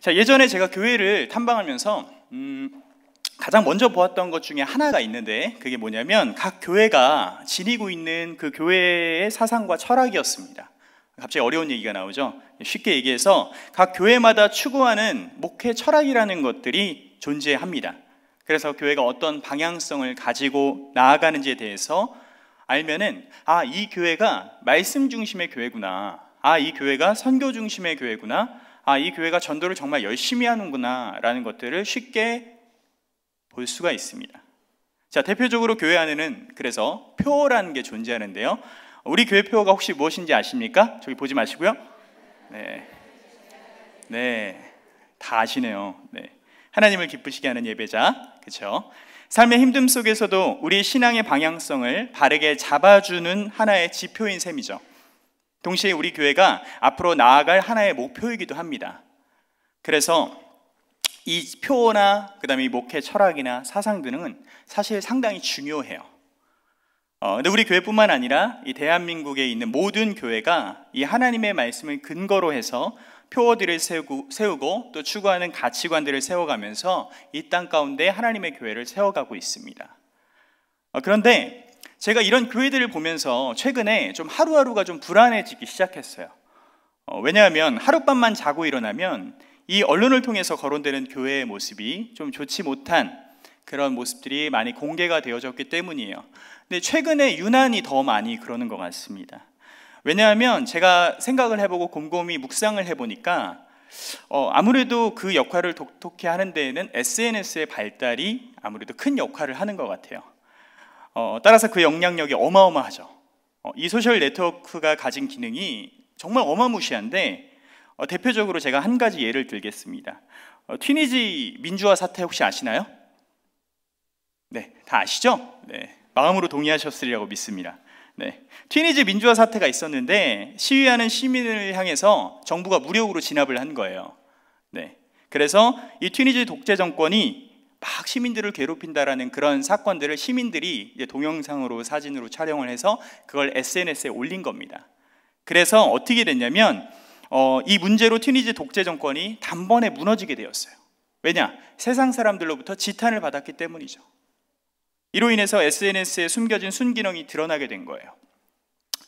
자, 예전에 제가 교회를 탐방하면서 가장 먼저 보았던 것 중에 하나가 있는데, 그게 뭐냐면 각 교회가 지니고 있는 그 교회의 사상과 철학이었습니다. 갑자기 어려운 얘기가 나오죠. 쉽게 얘기해서 각 교회마다 추구하는 목회 철학이라는 것들이 존재합니다. 그래서 교회가 어떤 방향성을 가지고 나아가는지에 대해서 알면은, 아, 이 교회가 말씀 중심의 교회구나, 아, 이 교회가 선교 중심의 교회구나, 아, 이 교회가 전도를 정말 열심히 하는구나 라는 것들을 쉽게 볼 수가 있습니다. 자, 대표적으로 교회 안에는 그래서 표라는 게 존재하는데요, 우리 교회 표가 혹시 무엇인지 아십니까? 저기 보지 마시고요. 네, 다 아시네요. 네. 하나님을 기쁘시게 하는 예배자, 그렇죠? 삶의 힘듦 속에서도 우리 신앙의 방향성을 바르게 잡아주는 하나의 지표인 셈이죠. 동시에 우리 교회가 앞으로 나아갈 하나의 목표이기도 합니다. 그래서 이 표나 그다음에 이 목회 철학이나 사상 등은 사실 상당히 중요해요. 근데 우리 교회뿐만 아니라 이 대한민국에 있는 모든 교회가 이 하나님의 말씀을 근거로 해서 표어들을 세우고 또 추구하는 가치관들을 세워가면서 이 땅 가운데 하나님의 교회를 세워가고 있습니다. 그런데 제가 이런 교회들을 보면서 최근에 좀 하루하루가 좀 불안해지기 시작했어요. 왜냐하면 하룻밤만 자고 일어나면 이 언론을 통해서 거론되는 교회의 모습이 좀 좋지 못한 그런 모습들이 많이 공개가 되어졌기 때문이에요. 근데 최근에 유난히 더 많이 그러는 것 같습니다. 왜냐하면 제가 생각을 해보고 곰곰이 묵상을 해보니까 아무래도 그 역할을 독특히 하는 데에는 SNS의 발달이 아무래도 큰 역할을 하는 것 같아요. 따라서 그 영향력이 어마어마하죠. 이 소셜 네트워크가 가진 기능이 정말 어마무시한데, 대표적으로 제가 한 가지 예를 들겠습니다. 튀니지 민주화 사태 혹시 아시나요? 네, 다 아시죠? 네, 마음으로 동의하셨으리라고 믿습니다. 네, 튀니지 민주화 사태가 있었는데 시위하는 시민을 향해서 정부가 무력으로 진압을 한 거예요. 네, 그래서 이 튀니지 독재 정권이 막 시민들을 괴롭힌다라는 그런 사건들을 시민들이 이제 동영상으로 사진으로 촬영을 해서 그걸 SNS에 올린 겁니다. 그래서 어떻게 됐냐면 이 문제로 튀니지 독재 정권이 단번에 무너지게 되었어요. 왜냐? 세상 사람들로부터 지탄을 받았기 때문이죠. 이로 인해서 SNS에 숨겨진 순기능이 드러나게 된 거예요.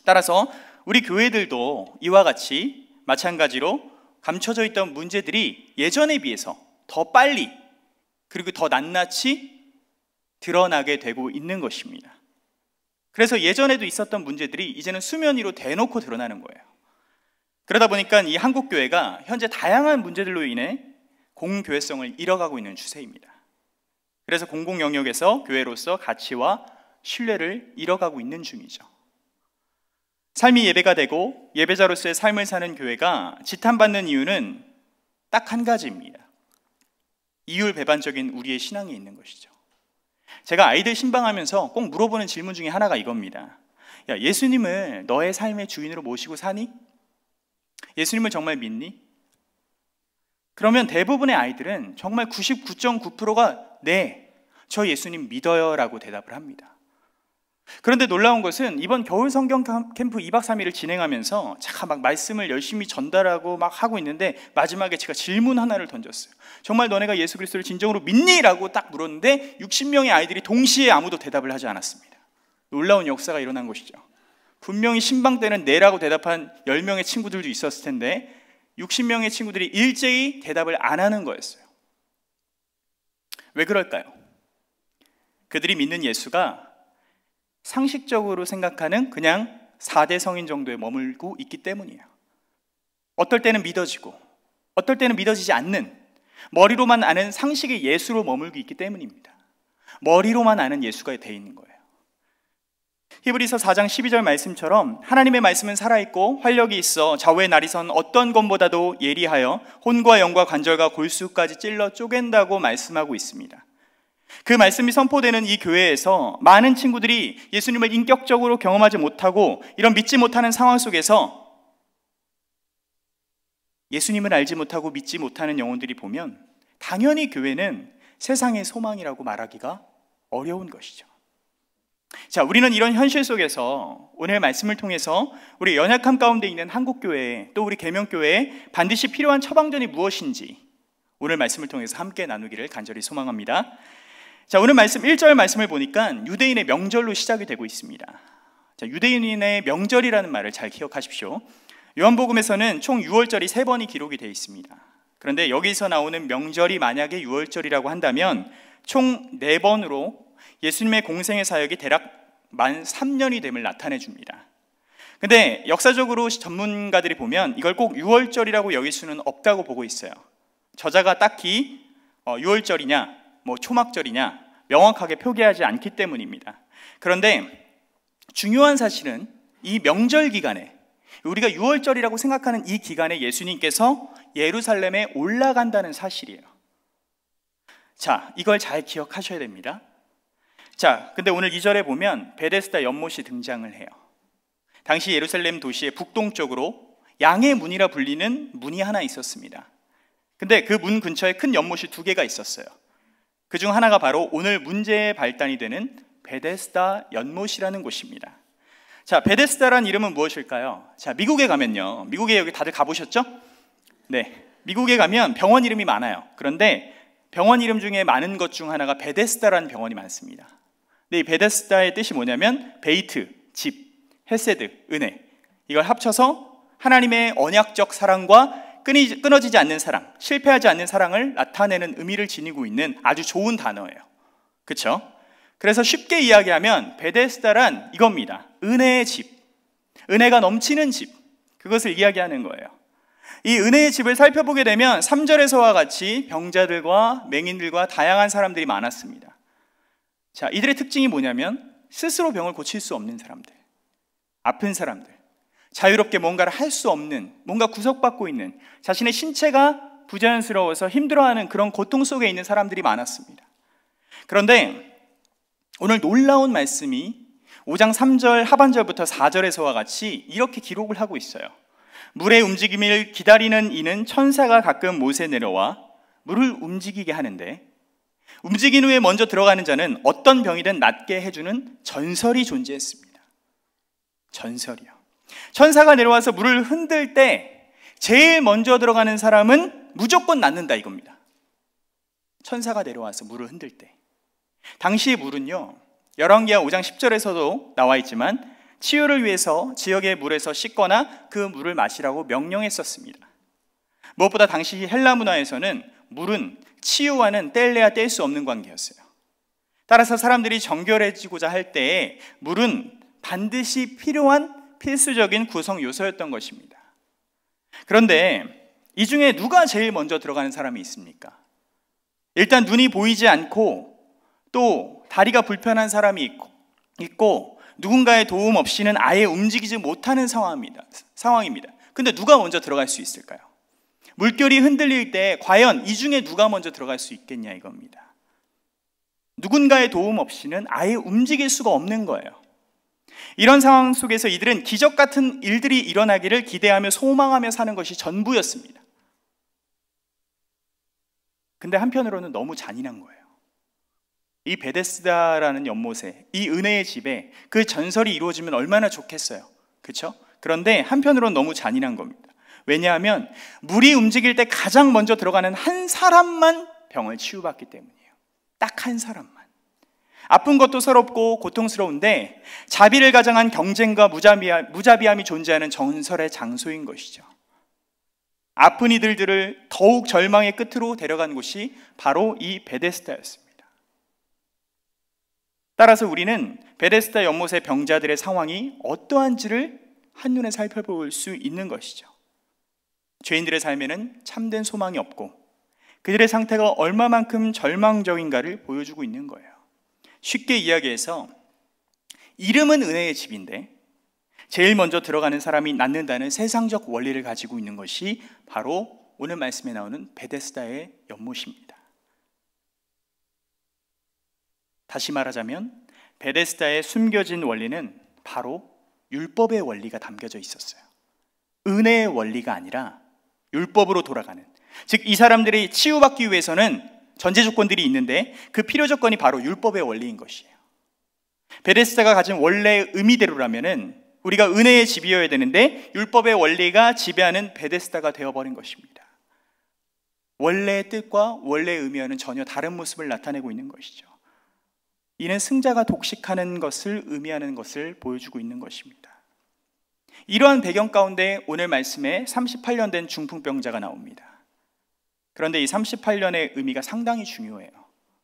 따라서 우리 교회들도 이와 같이 마찬가지로 감춰져 있던 문제들이 예전에 비해서 더 빨리 그리고 더 낱낱이 드러나게 되고 있는 것입니다. 그래서 예전에도 있었던 문제들이 이제는 수면 위로 대놓고 드러나는 거예요. 그러다 보니까 이 한국교회가 현재 다양한 문제들로 인해 공교회성을 잃어가고 있는 추세입니다. 그래서 공공 영역에서 교회로서 가치와 신뢰를 잃어가고 있는 중이죠. 삶이 예배가 되고 예배자로서의 삶을 사는 교회가 지탄받는 이유는 딱 한 가지입니다. 이율배반적인 우리의 신앙이 있는 것이죠. 제가 아이들 신방하면서 꼭 물어보는 질문 중에 하나가 이겁니다. 야, 예수님을 너의 삶의 주인으로 모시고 사니? 예수님을 정말 믿니? 그러면 대부분의 아이들은 정말 99.9%가 네, 저 예수님 믿어요 라고 대답을 합니다. 그런데 놀라운 것은 이번 겨울 성경 캠프 2박 3일을 진행하면서 제가 막 말씀을 열심히 전달하고 막 하고 있는데 마지막에 제가 질문 하나를 던졌어요. 정말 너네가 예수 그리스도를 진정으로 믿니? 라고 딱 물었는데 60명의 아이들이 동시에 아무도 대답을 하지 않았습니다. 놀라운 역사가 일어난 것이죠. 분명히 신방 때는 네라고 대답한 10명의 친구들도 있었을 텐데 60명의 친구들이 일제히 대답을 안 하는 거였어요. 왜 그럴까요? 그들이 믿는 예수가 상식적으로 생각하는 그냥 4대 성인 정도에 머물고 있기 때문이에요. 어떨 때는 믿어지고 어떨 때는 믿어지지 않는 머리로만 아는 상식의 예수로 머물고 있기 때문입니다. 머리로만 아는 예수가 돼 있는 거예요. 히브리서 4장 12절 말씀처럼 하나님의 말씀은 살아있고 활력이 있어 좌우의 날이선 어떤 것보다도 예리하여 혼과 영과 관절과 골수까지 찔러 쪼갠다고 말씀하고 있습니다. 그 말씀이 선포되는 이 교회에서 많은 친구들이 예수님을 인격적으로 경험하지 못하고 이런 믿지 못하는 상황 속에서 예수님을 알지 못하고 믿지 못하는 영혼들이 보면 당연히 교회는 세상의 소망이라고 말하기가 어려운 것이죠. 자, 우리는 이런 현실 속에서 오늘 말씀을 통해서 우리 연약함 가운데 있는 한국교회 또 우리 계명교회에 반드시 필요한 처방전이 무엇인지 오늘 말씀을 통해서 함께 나누기를 간절히 소망합니다. 자, 오늘 말씀 1절 말씀을 보니까 유대인의 명절로 시작이 되고 있습니다. 자, 유대인의 명절이라는 말을 잘 기억하십시오. 요한복음에서는 총 6월절이 3번이 기록이 되어 있습니다. 그런데 여기서 나오는 명절이 만약에 6월절이라고 한다면 총 4번으로 예수님의 공생의 사역이 대략 만 3년이 됨을 나타내 줍니다. 근데 역사적으로 전문가들이 보면 이걸 꼭 6월절이라고 여길 수는 없다고 보고 있어요. 저자가 딱히 6월절이냐 뭐 초막절이냐 명확하게 표기하지 않기 때문입니다. 그런데 중요한 사실은 이 명절 기간에, 우리가 6월절이라고 생각하는 이 기간에 예수님께서 예루살렘에 올라간다는 사실이에요. 자, 이걸 잘 기억하셔야 됩니다. 자, 근데 오늘 2절에 보면 베데스다 연못이 등장을 해요. 당시 예루살렘 도시의 북동쪽으로 양의 문이라 불리는 문이 하나 있었습니다. 근데 그 문 근처에 큰 연못이 2개가 있었어요. 그중 하나가 바로 오늘 문제의 발단이 되는 베데스다 연못이라는 곳입니다. 자, 베데스다라는 이름은 무엇일까요? 자, 미국에 가면요, 미국에 여기 다들 가보셨죠? 네, 미국에 가면 병원 이름이 많아요. 그런데 병원 이름 중에 많은 것 중 하나가 베데스다라는 병원이 많습니다. 근데 이 베데스다의 뜻이 뭐냐면 베이트, 집, 헤세드, 은혜, 이걸 합쳐서 하나님의 언약적 사랑과 끊어지지 않는 사랑, 실패하지 않는 사랑을 나타내는 의미를 지니고 있는 아주 좋은 단어예요. 그렇죠? 그래서 쉽게 이야기하면 베데스다란 이겁니다. 은혜의 집, 은혜가 넘치는 집, 그것을 이야기하는 거예요. 이 은혜의 집을 살펴보게 되면 3절에서와 같이 병자들과 맹인들과 다양한 사람들이 많았습니다. 자, 이들의 특징이 뭐냐면 스스로 병을 고칠 수 없는 사람들, 아픈 사람들, 자유롭게 뭔가를 할 수 없는, 뭔가 구속받고 있는, 자신의 신체가 부자연스러워서 힘들어하는 그런 고통 속에 있는 사람들이 많았습니다. 그런데 오늘 놀라운 말씀이 5장 3절 하반절부터 4절에서와 같이 이렇게 기록을 하고 있어요. 물의 움직임을 기다리는 이는 천사가 가끔 못에 내려와 물을 움직이게 하는데, 움직인 후에 먼저 들어가는 자는 어떤 병이든 낫게 해주는 전설이 존재했습니다. 전설이요. 천사가 내려와서 물을 흔들 때 제일 먼저 들어가는 사람은 무조건 낫는다 이겁니다. 천사가 내려와서 물을 흔들 때. 당시의 물은요, 열왕기하 5장 10절에서도 나와 있지만 치유를 위해서 지역의 물에서 씻거나 그 물을 마시라고 명령했었습니다. 무엇보다 당시 헬라 문화에서는 물은 치유와는 뗄래야 뗄 수 없는 관계였어요. 따라서 사람들이 정결해지고자 할 때에 물은 반드시 필요한 필수적인 구성 요소였던 것입니다. 그런데 이 중에 누가 제일 먼저 들어가는 사람이 있습니까? 일단 눈이 보이지 않고 또 다리가 불편한 사람이 있고 누군가의 도움 없이는 아예 움직이지 못하는 상황입니다. 근데 누가 먼저 들어갈 수 있을까요? 물결이 흔들릴 때 과연 이 중에 누가 먼저 들어갈 수 있겠냐 이겁니다. 누군가의 도움 없이는 아예 움직일 수가 없는 거예요. 이런 상황 속에서 이들은 기적 같은 일들이 일어나기를 기대하며 소망하며 사는 것이 전부였습니다. 근데 한편으로는 너무 잔인한 거예요. 이 베데스다라는 연못에, 이 은혜의 집에 그 전설이 이루어지면 얼마나 좋겠어요. 그렇죠? 그런데 한편으로는 너무 잔인한 겁니다. 왜냐하면 물이 움직일 때 가장 먼저 들어가는 한 사람만 병을 치유받기 때문이에요. 딱 한 사람만. 아픈 것도 서럽고 고통스러운데 자비를 가장한 경쟁과 무자비함이 존재하는 전설의 장소인 것이죠. 아픈 이들을 더욱 절망의 끝으로 데려간 곳이 바로 이 베데스다였습니다. 따라서 우리는 베데스다 연못의 병자들의 상황이 어떠한지를 한눈에 살펴볼 수 있는 것이죠. 죄인들의 삶에는 참된 소망이 없고 그들의 상태가 얼마만큼 절망적인가를 보여주고 있는 거예요. 쉽게 이야기해서 이름은 은혜의 집인데 제일 먼저 들어가는 사람이 낫는다는 세상적 원리를 가지고 있는 것이 바로 오늘 말씀에 나오는 베데스다의 연못입니다. 다시 말하자면 베데스다의 숨겨진 원리는 바로 율법의 원리가 담겨져 있었어요. 은혜의 원리가 아니라 율법으로 돌아가는, 즉 이 사람들이 치유받기 위해서는 전제 조건들이 있는데 그 필요 조건이 바로 율법의 원리인 것이에요. 베데스다가 가진 원래의 의미대로라면은 우리가 은혜의 집이어야 되는데 율법의 원리가 지배하는 베데스다가 되어버린 것입니다. 원래의 뜻과 원래의 의미와는 전혀 다른 모습을 나타내고 있는 것이죠. 이는 승자가 독식하는 것을 의미하는 것을 보여주고 있는 것입니다. 이러한 배경 가운데 오늘 말씀에 38년 된 중풍병자가 나옵니다. 그런데 이 38년의 의미가 상당히 중요해요.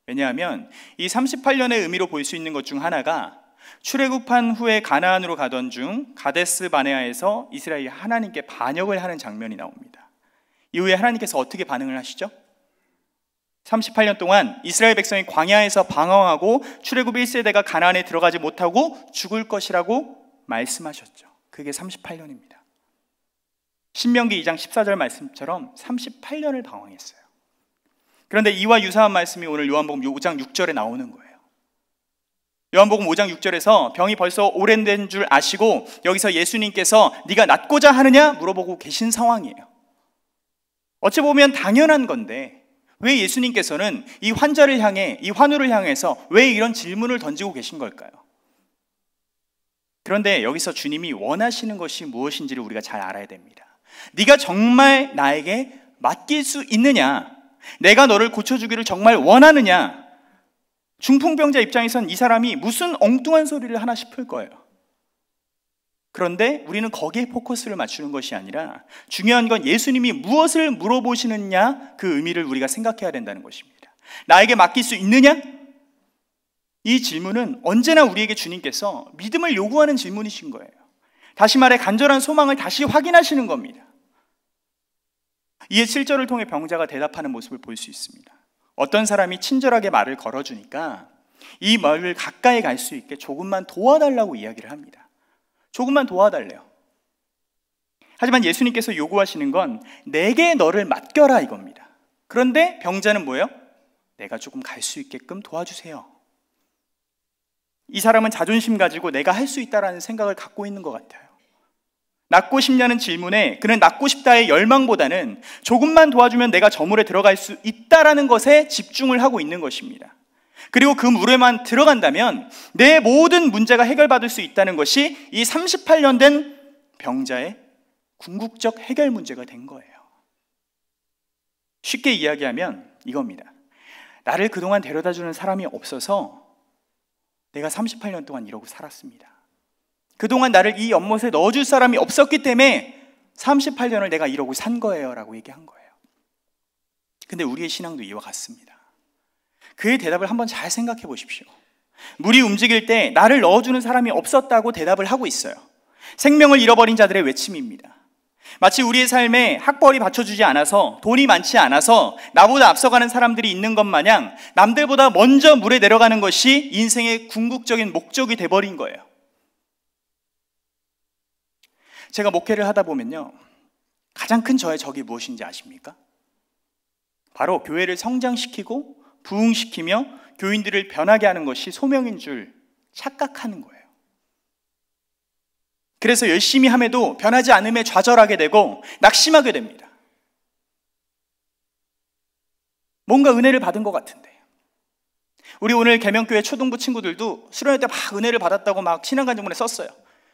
왜냐하면 이 38년의 의미로 볼 수 있는 것 중 하나가 출애굽한 후에 가나안으로 가던 중 가데스 바네아에서 이스라엘이 하나님께 반역을 하는 장면이 나옵니다. 이후에 하나님께서 어떻게 반응을 하시죠? 38년 동안 이스라엘 백성이 광야에서 방황하고 출애굽 1세대가 가나안에 들어가지 못하고 죽을 것이라고 말씀하셨죠. 그게 38년입니다. 신명기 2장 14절 말씀처럼 38년을 방황했어요. 그런데 이와 유사한 말씀이 오늘 요한복음 5장 6절에 나오는 거예요. 요한복음 5장 6절에서 병이 벌써 오랜된 줄 아시고 여기서 예수님께서 네가 낫고자 하느냐 물어보고 계신 상황이에요. 어찌 보면 당연한 건데 왜 예수님께서는 이 환자를 향해, 이 환우를 향해서 왜 이런 질문을 던지고 계신 걸까요? 그런데 여기서 주님이 원하시는 것이 무엇인지를 우리가 잘 알아야 됩니다. 네가 정말 나에게 맡길 수 있느냐? 내가 너를 고쳐주기를 정말 원하느냐? 중풍병자 입장에선 이 사람이 무슨 엉뚱한 소리를 하나 싶을 거예요. 그런데 우리는 거기에 포커스를 맞추는 것이 아니라 중요한 건 예수님이 무엇을 물어보시느냐, 그 의미를 우리가 생각해야 된다는 것입니다. 나에게 맡길 수 있느냐? 이 질문은 언제나 우리에게 주님께서 믿음을 요구하는 질문이신 거예요. 다시 말해 간절한 소망을 다시 확인하시는 겁니다. 이에 7절을 통해 병자가 대답하는 모습을 볼 수 있습니다. 어떤 사람이 친절하게 말을 걸어주니까 이 말을 가까이 갈 수 있게 조금만 도와달라고 이야기를 합니다. 조금만 도와달래요. 하지만 예수님께서 요구하시는 건 내게 너를 맡겨라 이겁니다. 그런데 병자는 뭐예요? 내가 조금 갈 수 있게끔 도와주세요. 이 사람은 자존심 가지고 내가 할 수 있다라는 생각을 갖고 있는 것 같아요. 낫고 싶냐는 질문에 그는 낫고 싶다의 열망보다는 조금만 도와주면 내가 저 물에 들어갈 수 있다라는 것에 집중을 하고 있는 것입니다. 그리고 그 물에만 들어간다면 내 모든 문제가 해결받을 수 있다는 것이 이 38년 된 병자의 궁극적 해결 문제가 된 거예요. 쉽게 이야기하면 이겁니다. 나를 그동안 데려다주는 사람이 없어서 내가 38년 동안 이러고 살았습니다. 그동안 나를 이 연못에 넣어줄 사람이 없었기 때문에 38년을 내가 이러고 산 거예요 라고 얘기한 거예요. 근데 우리의 신앙도 이와 같습니다. 그의 대답을 한번 잘 생각해 보십시오. 물이 움직일 때 나를 넣어주는 사람이 없었다고 대답을 하고 있어요. 생명을 잃어버린 자들의 외침입니다. 마치 우리의 삶에 학벌이 받쳐주지 않아서, 돈이 많지 않아서 나보다 앞서가는 사람들이 있는 것 마냥 남들보다 먼저 물에 내려가는 것이 인생의 궁극적인 목적이 돼버린 거예요. 제가 목회를 하다 보면요, 가장 큰 저의 적이 무엇인지 아십니까? 바로 교회를 성장시키고 부흥시키며 교인들을 변하게 하는 것이 소명인 줄 착각하는 거예요. 그래서 열심히 함에도 변하지 않음에 좌절하게 되고 낙심하게 됩니다. 뭔가 은혜를 받은 것 같은데. 우리 오늘 계명교회 초등부 친구들도 수련회 때 막 은혜를 받았다고 막 신앙간증문에 썼어요.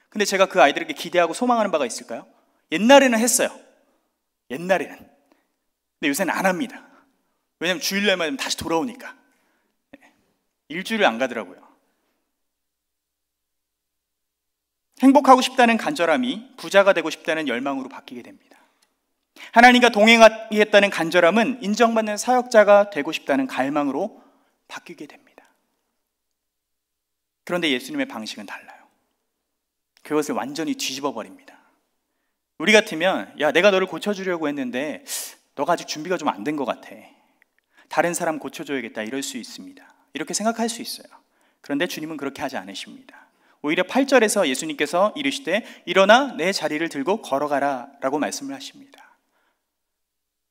근데 제가 그 아이들에게 기대하고 소망하는 바가 있을까요? 옛날에는 했어요. 옛날에는. 근데 요새는 안 합니다. 왜냐하면 주일날만 다시 돌아오니까. 일주일을 안 가더라고요. 행복하고 싶다는 간절함이 부자가 되고 싶다는 열망으로 바뀌게 됩니다. 하나님과 동행하겠다는 간절함은 인정받는 사역자가 되고 싶다는 갈망으로 바뀌게 됩니다. 그런데 예수님의 방식은 달라요. 그것을 완전히 뒤집어 버립니다. 우리 같으면 야, 내가 너를 고쳐주려고 했는데 너가 아직 준비가 좀 안 된 것 같아. 다른 사람 고쳐줘야겠다 이럴 수 있습니다. 이렇게 생각할 수 있어요. 그런데 주님은 그렇게 하지 않으십니다. 오히려 8절에서 예수님께서 이르시되 일어나 내 자리를 들고 걸어가라 라고 말씀을 하십니다.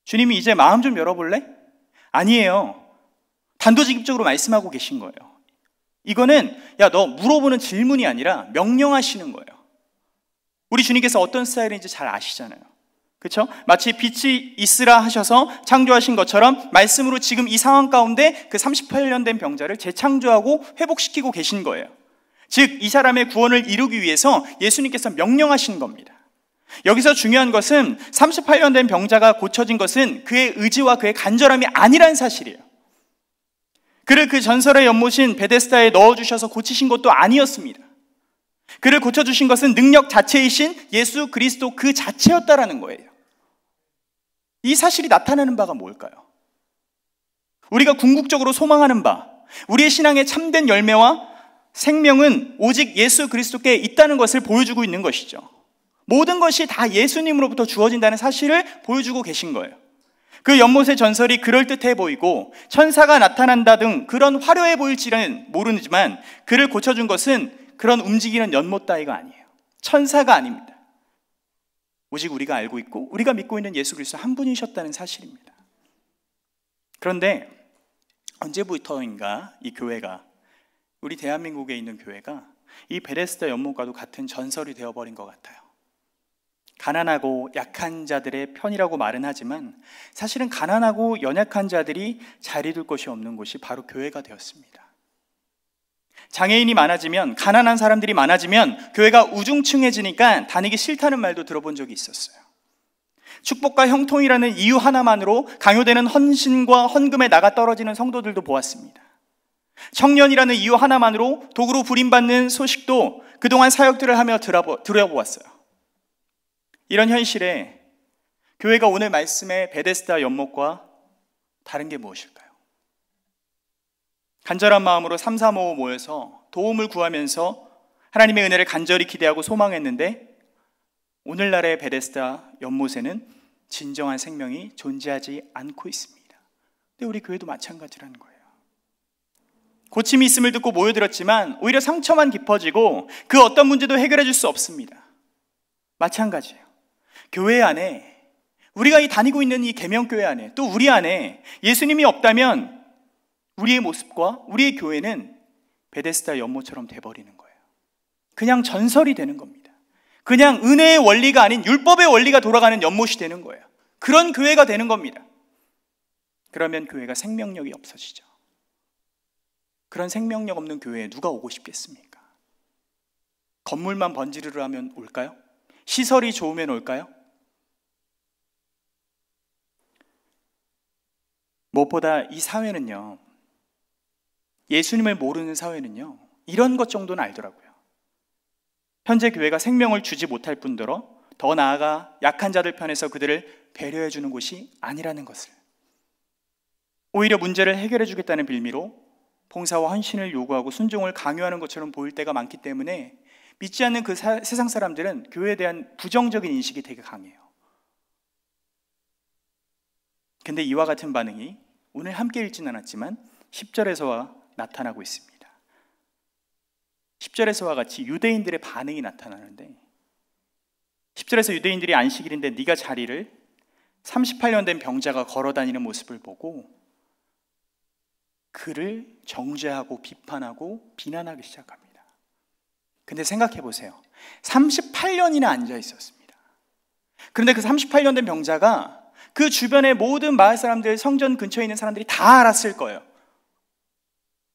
주님이 이제 마음 좀 열어볼래? 아니에요. 단도직입적으로 말씀하고 계신 거예요. 이거는 야, 너 물어보는 질문이 아니라 명령하시는 거예요. 우리 주님께서 어떤 스타일인지 잘 아시잖아요. 그렇죠? 마치 빛이 있으라 하셔서 창조하신 것처럼 말씀으로 지금 이 상황 가운데 그 38년 된 병자를 재창조하고 회복시키고 계신 거예요. 즉 이 사람의 구원을 이루기 위해서 예수님께서 명령하신 겁니다. 여기서 중요한 것은 38년 된 병자가 고쳐진 것은 그의 의지와 그의 간절함이 아니란 사실이에요. 그를 그 전설의 연못인 베데스다에 넣어주셔서 고치신 것도 아니었습니다. 그를 고쳐주신 것은 능력 자체이신 예수 그리스도 그 자체였다라는 거예요. 이 사실이 나타내는 바가 뭘까요? 우리가 궁극적으로 소망하는 바, 우리의 신앙의 참된 열매와 생명은 오직 예수 그리스도께 있다는 것을 보여주고 있는 것이죠. 모든 것이 다 예수님으로부터 주어진다는 사실을 보여주고 계신 거예요. 그 연못의 전설이 그럴듯해 보이고 천사가 나타난다 등 그런 화려해 보일지는 모르지만 그를 고쳐준 것은 그런 움직이는 연못 따위가 아니에요. 천사가 아닙니다. 오직 우리가 알고 있고 우리가 믿고 있는 예수 그리스도 한 분이셨다는 사실입니다. 그런데 언제부터인가 이 교회가, 우리 대한민국에 있는 교회가 이 베데스다 연못과도 같은 전설이 되어버린 것 같아요. 가난하고 약한 자들의 편이라고 말은 하지만 사실은 가난하고 연약한 자들이 자리 둘 곳이 없는 곳이 바로 교회가 되었습니다. 장애인이 많아지면, 가난한 사람들이 많아지면 교회가 우중충해지니까 다니기 싫다는 말도 들어본 적이 있었어요. 축복과 형통이라는 이유 하나만으로 강요되는 헌신과 헌금에 나가 떨어지는 성도들도 보았습니다. 청년이라는 이유 하나만으로 도구로 부림받는 소식도 그동안 사역들을 하며 들어보았어요. 이런 현실에 교회가 오늘 말씀의 베데스다 연못과 다른 게 무엇일까요? 간절한 마음으로 3, 4, 5 모여서 도움을 구하면서 하나님의 은혜를 간절히 기대하고 소망했는데 오늘날의 베데스다 연못에는 진정한 생명이 존재하지 않고 있습니다. 근데 우리 교회도 마찬가지라는 거예요. 고침이 있음을 듣고 모여들었지만 오히려 상처만 깊어지고 그 어떤 문제도 해결해 줄 수 없습니다. 마찬가지예요. 교회 안에, 우리가 이 다니고 있는 이 계명교회 안에, 또 우리 안에 예수님이 없다면 우리의 모습과 우리의 교회는 베데스다 연못처럼 돼버리는 거예요. 그냥 전설이 되는 겁니다. 그냥 은혜의 원리가 아닌 율법의 원리가 돌아가는 연못이 되는 거예요. 그런 교회가 되는 겁니다. 그러면 교회가 생명력이 없어지죠. 그런 생명력 없는 교회에 누가 오고 싶겠습니까? 건물만 번지르르 하면 올까요? 시설이 좋으면 올까요? 무엇보다 이 사회는요, 예수님을 모르는 사회는요, 이런 것 정도는 알더라고요. 현재 교회가 생명을 주지 못할 뿐더러 더 나아가 약한 자들 편에서 그들을 배려해 주는 곳이 아니라는 것을, 오히려 문제를 해결해 주겠다는 빌미로 봉사와 헌신을 요구하고 순종을 강요하는 것처럼 보일 때가 많기 때문에 믿지 않는 그 세상 사람들은 교회에 대한 부정적인 인식이 되게 강해요. 근데 이와 같은 반응이 오늘 함께 읽진 않았지만 10절에서와 나타나고 있습니다. 10절에서와 같이 유대인들의 반응이 나타나는데, 10절에서 유대인들이 안식일인데 네가 자리를 38년 된 병자가 걸어다니는 모습을 보고 그를 정죄하고 비판하고 비난하기 시작합니다. 근데 생각해 보세요. 38년이나 앉아 있었습니다. 그런데 그 38년 된 병자가 그 주변의 모든 마을 사람들, 성전 근처에 있는 사람들이 다 알았을 거예요.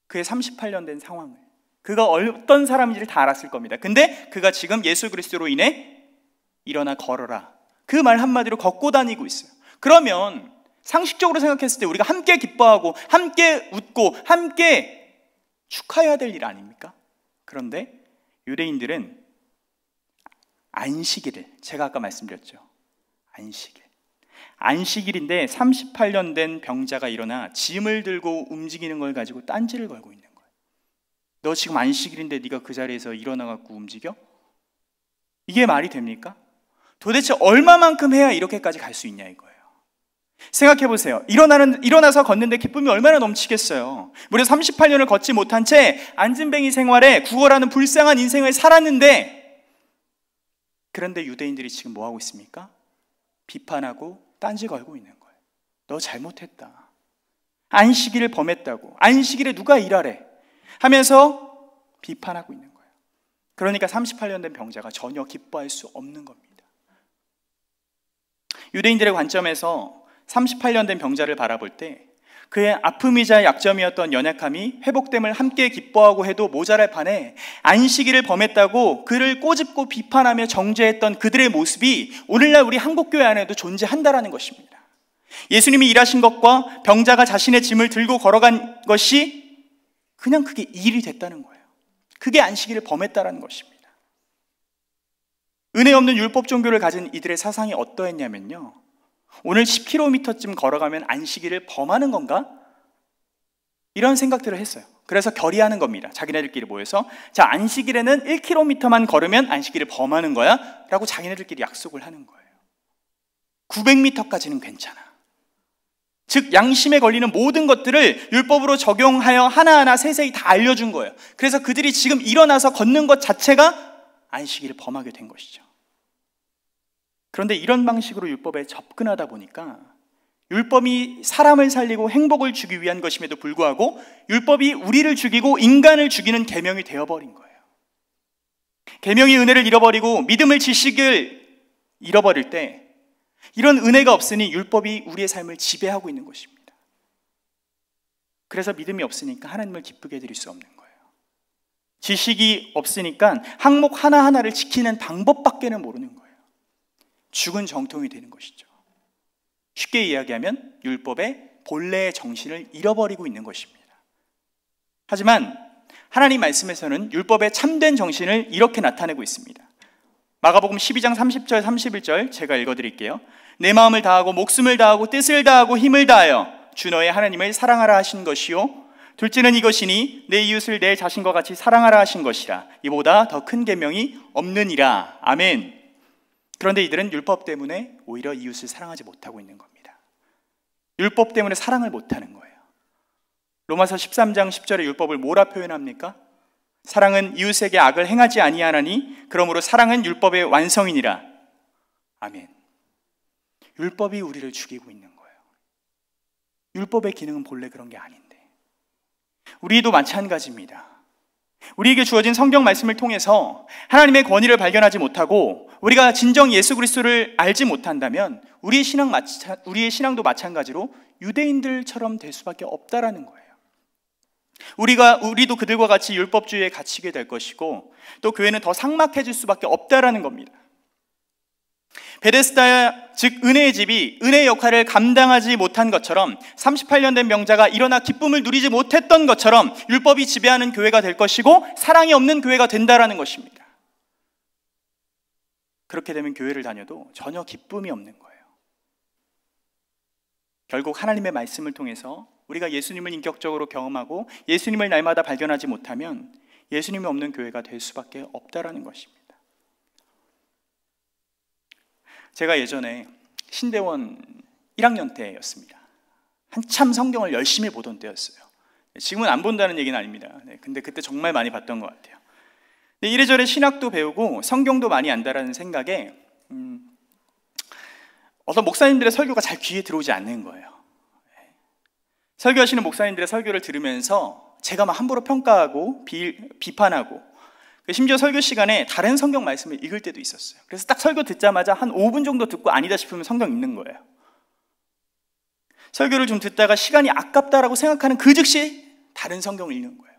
그의 38년 된 상황을, 그가 어떤 사람인지를 다 알았을 겁니다. 근데 그가 지금 예수 그리스도로 인해 일어나 걸어라, 그 말 한마디로 걷고 다니고 있어요. 그러면 상식적으로 생각했을 때 우리가 함께 기뻐하고 함께 웃고 함께 축하해야 될 일 아닙니까? 그런데 유대인들은 안식일을, 제가 아까 말씀드렸죠, 안식일인데 38년 된 병자가 일어나 짐을 들고 움직이는 걸 가지고 딴지를 걸고 있는 거예요. 너 지금 안식일인데 네가 그 자리에서 일어나갖고 움직여? 이게 말이 됩니까? 도대체 얼마만큼 해야 이렇게까지 갈 수 있냐 이거예요. 생각해 보세요. 일어나서 걷는데 기쁨이 얼마나 넘치겠어요. 무려 38년을 걷지 못한 채 앉은뱅이 생활에 구걸하는 불쌍한 인생을 살았는데, 그런데 유대인들이 지금 뭐 하고 있습니까? 비판하고 딴지 걸고 있는 거예요. 너 잘못했다, 안식일을 범했다고, 안식일에 누가 일하래 하면서 비판하고 있는 거예요. 그러니까 38년 된 병자가 전혀 기뻐할 수 없는 겁니다. 유대인들의 관점에서 38년 된 병자를 바라볼 때 그의 아픔이자 약점이었던 연약함이 회복됨을 함께 기뻐하고 해도 모자랄 판에 안식일을 범했다고 그를 꼬집고 비판하며 정죄했던 그들의 모습이 오늘날 우리 한국교회 안에도 존재한다라는 것입니다. 예수님이 일하신 것과 병자가 자신의 짐을 들고 걸어간 것이 그냥 그게 일이 됐다는 거예요. 그게 안식일을 범했다라는 것입니다. 은혜 없는 율법 종교를 가진 이들의 사상이 어떠했냐면요, 오늘 10km쯤 걸어가면 안식일을 범하는 건가? 이런 생각들을 했어요. 그래서 결의하는 겁니다. 자기네들끼리 모여서 자, 안식일에는 1km만 걸으면 안식일을 범하는 거야 라고 자기네들끼리 약속을 하는 거예요. 900m까지는 괜찮아. 즉 양심에 걸리는 모든 것들을 율법으로 적용하여 하나하나 세세히 다 알려준 거예요. 그래서 그들이 지금 일어나서 걷는 것 자체가 안식일을 범하게 된 것이죠. 그런데 이런 방식으로 율법에 접근하다 보니까 율법이 사람을 살리고 행복을 주기 위한 것임에도 불구하고 율법이 우리를 죽이고 인간을 죽이는 계명이 되어버린 거예요. 계명이 은혜를 잃어버리고 믿음을 지식을 잃어버릴 때 이런 은혜가 없으니 율법이 우리의 삶을 지배하고 있는 것입니다. 그래서 믿음이 없으니까 하나님을 기쁘게 해드릴 수 없는 거예요. 지식이 없으니까 항목 하나하나를 지키는 방법밖에는 모르는 거예요. 죽은 정통이 되는 것이죠. 쉽게 이야기하면 율법의 본래의 정신을 잃어버리고 있는 것입니다. 하지만 하나님 말씀에서는 율법의 참된 정신을 이렇게 나타내고 있습니다. 마가복음 12장 30절 31절 제가 읽어드릴게요. 내 마음을 다하고 목숨을 다하고 뜻을 다하고 힘을 다하여 주 너의 하나님을 사랑하라 하신 것이요 둘째는 이것이니 내 이웃을 내 자신과 같이 사랑하라 하신 것이라. 이보다 더 큰 계명이 없느니라. 아멘. 그런데 이들은 율법 때문에 오히려 이웃을 사랑하지 못하고 있는 겁니다. 율법 때문에 사랑을 못하는 거예요. 로마서 13장 10절에 율법을 뭐라 표현합니까? 사랑은 이웃에게 악을 행하지 아니하나니 그러므로 사랑은 율법의 완성이니라. 아멘. 율법이 우리를 죽이고 있는 거예요. 율법의 기능은 본래 그런 게 아닌데 우리도 마찬가지입니다. 우리에게 주어진 성경 말씀을 통해서 하나님의 권위를 발견하지 못하고 우리가 진정 예수 그리스도를 알지 못한다면 우리의 신앙도 마찬가지로 유대인들처럼 될 수밖에 없다라는 거예요. 우리도 그들과 같이 율법주의에 갇히게 될 것이고 또 교회는 더 삭막해질 수밖에 없다라는 겁니다. 베데스다 즉 은혜의 집이 은혜의 역할을 감당하지 못한 것처럼 38년 된 병자가 일어나 기쁨을 누리지 못했던 것처럼 율법이 지배하는 교회가 될 것이고 사랑이 없는 교회가 된다라는 것입니다. 그렇게 되면 교회를 다녀도 전혀 기쁨이 없는 거예요. 결국 하나님의 말씀을 통해서 우리가 예수님을 인격적으로 경험하고 예수님을 날마다 발견하지 못하면 예수님이 없는 교회가 될 수밖에 없다라는 것입니다. 제가 예전에 신대원 1학년 때였습니다. 한참 성경을 열심히 보던 때였어요. 지금은 안 본다는 얘기는 아닙니다. 근데 그때 정말 많이 봤던 것 같아요. 이래저래 신학도 배우고 성경도 많이 안다라는 생각에 어떤 목사님들의 설교가 잘 귀에 들어오지 않는 거예요. 설교하시는 목사님들의 설교를 들으면서 제가 막 함부로 평가하고 비판하고 심지어 설교 시간에 다른 성경 말씀을 읽을 때도 있었어요. 그래서 딱 설교 듣자마자 한 5분 정도 듣고 아니다 싶으면 성경 읽는 거예요. 설교를 좀 듣다가 시간이 아깝다라고 생각하는 그 즉시 다른 성경을 읽는 거예요.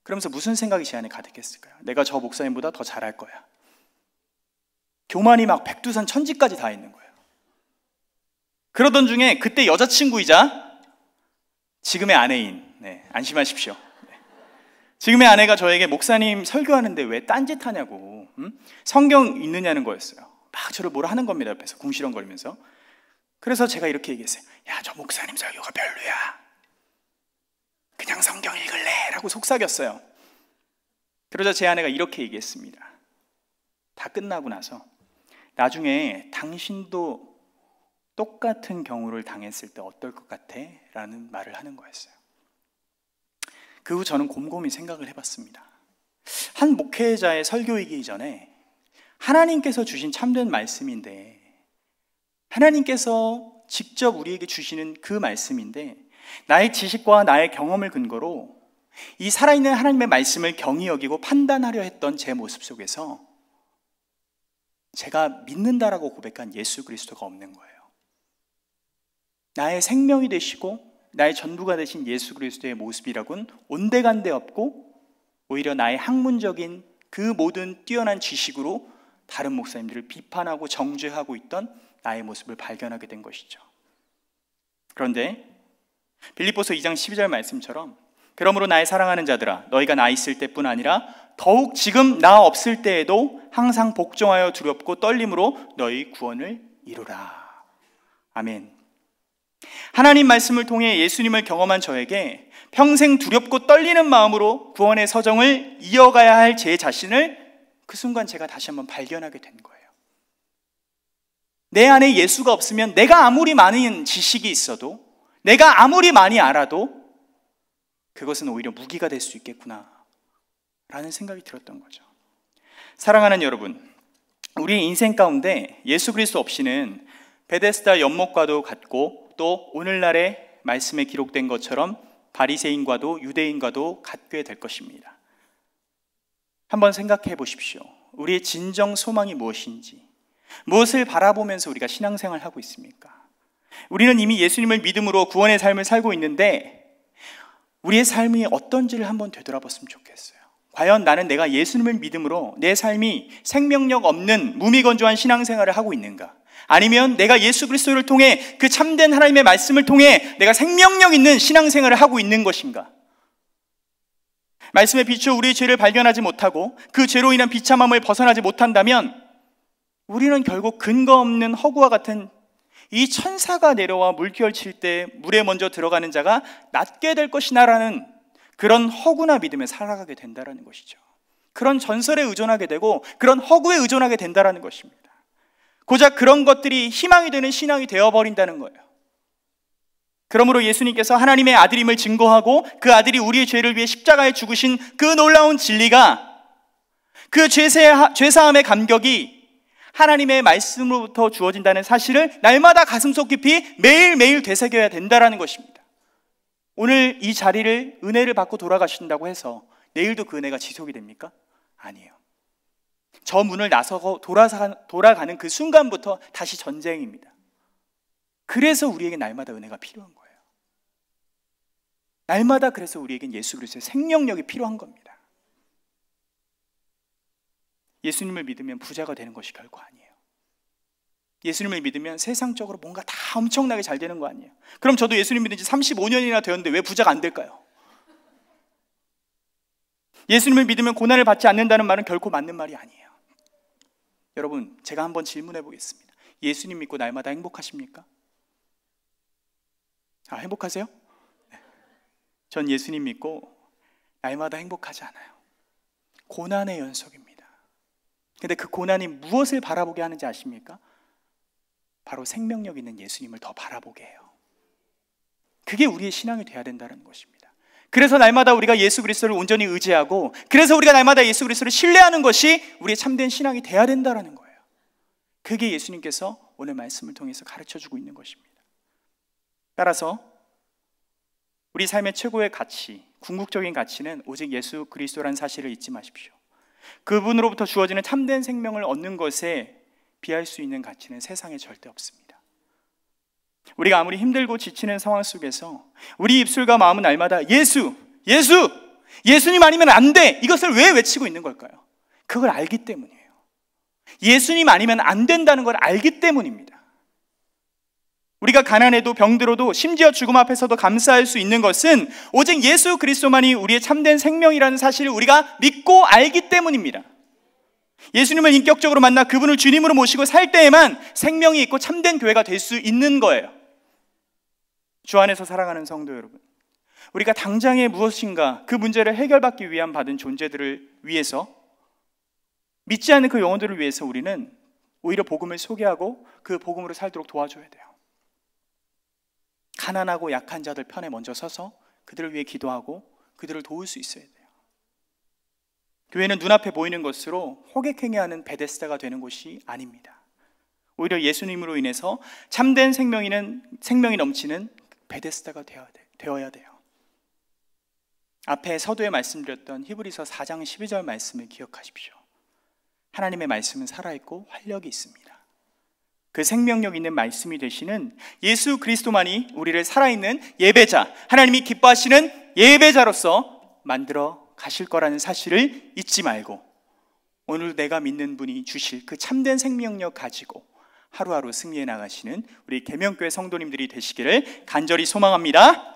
그러면서 무슨 생각이 제 안에 가득했을까요? 내가 저 목사님보다 더 잘할 거야. 교만이 막 백두산 천지까지 다 있는 거예요. 그러던 중에 그때 여자친구이자 지금의 아내인, 안심하십시오. 지금의 아내가 저에게 목사님 설교하는데 왜 딴짓하냐고 성경 읽느냐는 거였어요. 막 저를 뭐라 하는 겁니다. 옆에서 궁시렁거리면서. 그래서 제가 이렇게 얘기했어요. 야, 저 목사님 설교가 별로야. 그냥 성경 읽을래 라고 속삭였어요. 그러자 제 아내가 이렇게 얘기했습니다. 다 끝나고 나서 나중에 당신도 똑같은 경우를 당했을 때 어떨 것 같아? 라는 말을 하는 거였어요. 그 후 저는 곰곰이 생각을 해봤습니다. 한 목회자의 설교이기 전에 하나님께서 주신 참된 말씀인데 하나님께서 직접 우리에게 주시는 그 말씀인데 나의 지식과 나의 경험을 근거로 이 살아있는 하나님의 말씀을 경히 여기고 판단하려 했던 제 모습 속에서 제가 믿는다라고 고백한 예수 그리스도가 없는 거예요. 나의 생명이 되시고 나의 전부가 되신 예수 그리스도의 모습이라고는 온데간데 없고, 오히려 나의 학문적인 그 모든 뛰어난 지식으로 다른 목사님들을 비판하고 정죄하고 있던 나의 모습을 발견하게 된 것이죠. 그런데 빌립보서 2장 12절 말씀처럼, 그러므로 나의 사랑하는 자들아, 너희가 나 있을 때뿐 아니라 더욱 지금 나 없을 때에도 항상 복종하여 두렵고 떨림으로 너희 구원을 이루라. 아멘. 하나님 말씀을 통해 예수님을 경험한 저에게 평생 두렵고 떨리는 마음으로 구원의 서정을 이어가야 할 제 자신을 그 순간 제가 다시 한번 발견하게 된 거예요. 내 안에 예수가 없으면 내가 아무리 많은 지식이 있어도, 내가 아무리 많이 알아도 그것은 오히려 무기가 될 수 있겠구나 라는 생각이 들었던 거죠. 사랑하는 여러분, 우리 인생 가운데 예수 그리스도 없이는 베데스다 연못과도 같고, 또 오늘날의 말씀에 기록된 것처럼 바리새인과도 유대인과도 같게 될 것입니다. 한번 생각해 보십시오. 우리의 진정 소망이 무엇인지, 무엇을 바라보면서 우리가 신앙생활을 하고 있습니까? 우리는 이미 예수님을 믿음으로 구원의 삶을 살고 있는데, 우리의 삶이 어떤지를 한번 되돌아봤으면 좋겠어요. 과연 나는 내가 예수님을 믿음으로 내 삶이 생명력 없는 무미건조한 신앙생활을 하고 있는가? 아니면 내가 예수 그리스도를 통해, 그 참된 하나님의 말씀을 통해 내가 생명력 있는 신앙생활을 하고 있는 것인가? 말씀에 비추어 우리의 죄를 발견하지 못하고 그 죄로 인한 비참함을 벗어나지 못한다면 우리는 결국 근거 없는 허구와 같은, 이 천사가 내려와 물결 칠 때 물에 먼저 들어가는 자가 낫게 될 것이나라는 그런 허구나 믿음에 살아가게 된다는 것이죠. 그런 전설에 의존하게 되고 그런 허구에 의존하게 된다는 것입니다. 고작 그런 것들이 희망이 되는 신앙이 되어버린다는 거예요. 그러므로 예수님께서 하나님의 아들임을 증거하고 그 아들이 우리의 죄를 위해 십자가에 죽으신 그 놀라운 진리가, 그 죄사함의 감격이 하나님의 말씀으로부터 주어진다는 사실을 날마다 가슴속 깊이 매일매일 되새겨야 된다는 것입니다. 오늘 이 자리를 은혜를 받고 돌아가신다고 해서 내일도 그 은혜가 지속이 됩니까? 아니에요. 저 문을 나서고 돌아가는 그 순간부터 다시 전쟁입니다. 그래서 우리에게 날마다 은혜가 필요한 거예요. 날마다 그래서 우리에겐 예수 그리스도의 생명력이 필요한 겁니다. 예수님을 믿으면 부자가 되는 것이 결코 아니에요. 예수님을 믿으면 세상적으로 뭔가 다 엄청나게 잘 되는 거 아니에요. 그럼 저도 예수님 믿은 지 35년이나 되었는데 왜 부자가 안 될까요? 예수님을 믿으면 고난을 받지 않는다는 말은 결코 맞는 말이 아니에요. 여러분, 제가 한번 질문해 보겠습니다. 예수님 믿고 날마다 행복하십니까? 행복하세요? 네. 전 예수님 믿고 날마다 행복하지 않아요. 고난의 연속입니다. 근데 그 고난이 무엇을 바라보게 하는지 아십니까? 바로 생명력 있는 예수님을 더 바라보게 해요. 그게 우리의 신앙이 돼야 된다는 것입니다. 그래서 날마다 우리가 예수 그리스도를 온전히 의지하고, 그래서 우리가 날마다 예수 그리스도를 신뢰하는 것이 우리의 참된 신앙이 돼야 된다는 거예요. 그게 예수님께서 오늘 말씀을 통해서 가르쳐주고 있는 것입니다. 따라서 우리 삶의 최고의 가치, 궁극적인 가치는 오직 예수 그리스도라는 사실을 잊지 마십시오. 그분으로부터 주어지는 참된 생명을 얻는 것에 비할 수 있는 가치는 세상에 절대 없습니다. 우리가 아무리 힘들고 지치는 상황 속에서 우리 입술과 마음은 날마다 예수, 예수, 예수님 아니면 안 돼, 이것을 왜 외치고 있는 걸까요? 그걸 알기 때문이에요. 예수님 아니면 안 된다는 걸 알기 때문입니다. 우리가 가난해도 병들어도 심지어 죽음 앞에서도 감사할 수 있는 것은 오직 예수 그리스도만이 우리의 참된 생명이라는 사실을 우리가 믿고 알기 때문입니다. 예수님을 인격적으로 만나 그분을 주님으로 모시고 살 때에만 생명이 있고 참된 교회가 될 수 있는 거예요. 주 안에서 살아가는 성도 여러분, 우리가 당장에 무엇인가 그 문제를 해결받기 위한 받은 존재들을 위해서, 믿지 않는 그 영혼들을 위해서 우리는 오히려 복음을 소개하고 그 복음으로 살도록 도와줘야 돼요. 가난하고 약한 자들 편에 먼저 서서 그들을 위해 기도하고 그들을 도울 수 있어야 돼요. 교회는 눈앞에 보이는 것으로 호객행위하는 베데스다가 되는 곳이 아닙니다. 오히려 예수님으로 인해서 참된 생명이 넘치는 베데스다가 되어야 돼요. 앞에 서두에 말씀드렸던 히브리서 4장 12절 말씀을 기억하십시오. 하나님의 말씀은 살아있고 활력이 있습니다. 그 생명력 있는 말씀이 되시는 예수 그리스도만이 우리를 살아있는 예배자, 하나님이 기뻐하시는 예배자로서 만들어 가실 거라는 사실을 잊지 말고 오늘 내가 믿는 분이 주실 그 참된 생명력 가지고 하루하루 승리해 나가시는 우리 계명교회 성도님들이 되시기를 간절히 소망합니다.